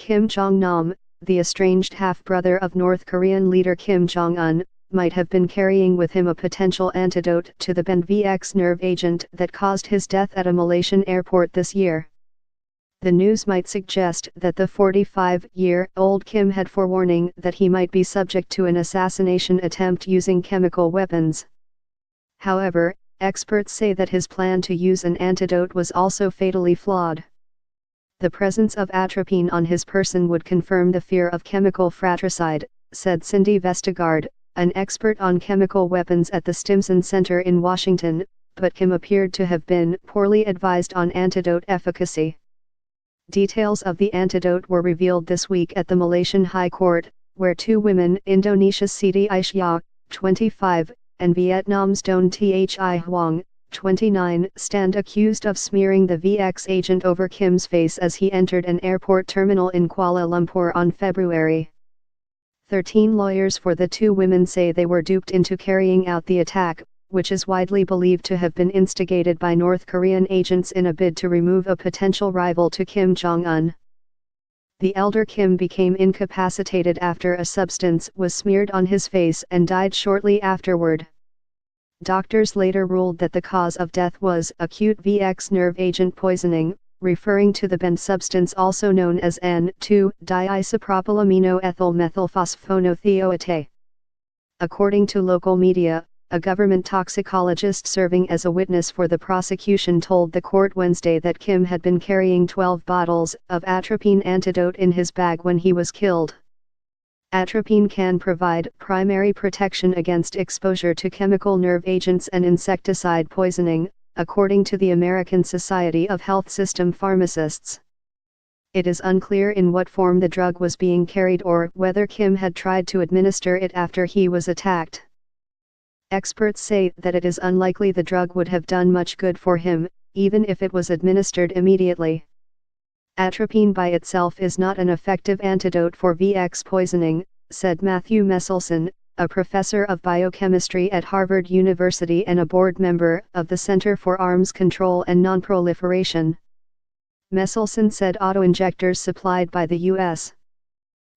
Kim Jong Nam, the estranged half-brother of North Korean leader Kim Jong-un, might have been carrying with him a potential antidote to the VX nerve agent that caused his death at a Malaysian airport this year. The news might suggest that the 45-year-old Kim had forewarning that he might be subject to an assassination attempt using chemical weapons. However, experts say that his plan to use an antidote was also fatally flawed. The presence of atropine on his person would confirm the fear of chemical fratricide, said Cindy Vestergaard, an expert on chemical weapons at the Stimson Center in Washington, but Kim appeared to have been poorly advised on antidote efficacy. Details of the antidote were revealed this week at the Malaysian High Court, where two women, Indonesia's Siti Aisyah, 25, and Vietnam's Don Thi Huang, 29, stand accused of smearing the VX agent over Kim's face as he entered an airport terminal in Kuala Lumpur on February. 13 lawyers for the two women say they were duped into carrying out the attack, which is widely believed to have been instigated by North Korean agents in a bid to remove a potential rival to Kim Jong-un. The elder Kim became incapacitated after a substance was smeared on his face and died shortly afterward. Doctors later ruled that the cause of death was acute VX nerve agent poisoning, referring to the banned substance also known as N2-diisopropylaminoethylmethylphosphonothioate. According to local media, a government toxicologist serving as a witness for the prosecution told the court Wednesday that Kim had been carrying 12 bottles of atropine antidote in his bag when he was killed. Atropine can provide primary protection against exposure to chemical nerve agents and insecticide poisoning, according to the American Society of Health System Pharmacists. It is unclear in what form the drug was being carried or whether Kim had tried to administer it after he was attacked. Experts say that it is unlikely the drug would have done much good for him, even if it was administered immediately. Atropine by itself is not an effective antidote for VX poisoning, said Matthew Meselson, a professor of biochemistry at Harvard University and a board member of the Center for Arms Control and Nonproliferation. Meselson said autoinjectors supplied by the U.S.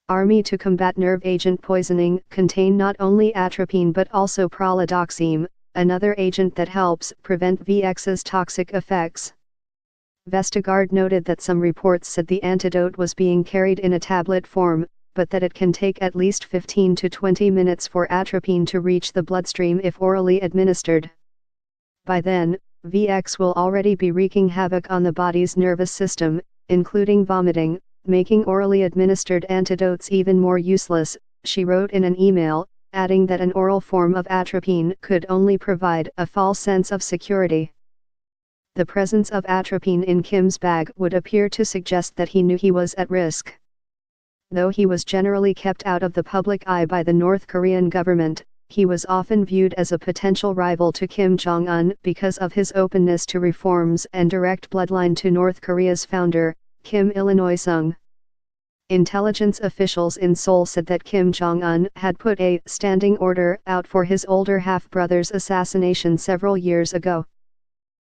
Army to combat nerve agent poisoning contain not only atropine but also pralidoxime, another agent that helps prevent VX's toxic effects. Vestergaard noted that some reports said the antidote was being carried in a tablet form, but that it can take at least 15 to 20 minutes for atropine to reach the bloodstream if orally administered. By then, VX will already be wreaking havoc on the body's nervous system, including vomiting, making orally administered antidotes even more useless, she wrote in an email, adding that an oral form of atropine could only provide a false sense of security. The presence of atropine in Kim's bag would appear to suggest that he knew he was at risk. Though he was generally kept out of the public eye by the North Korean government, he was often viewed as a potential rival to Kim Jong-un because of his openness to reforms and direct bloodline to North Korea's founder, Kim Il-sung. Intelligence officials in Seoul said that Kim Jong-un had put a standing order out for his older half-brother's assassination several years ago.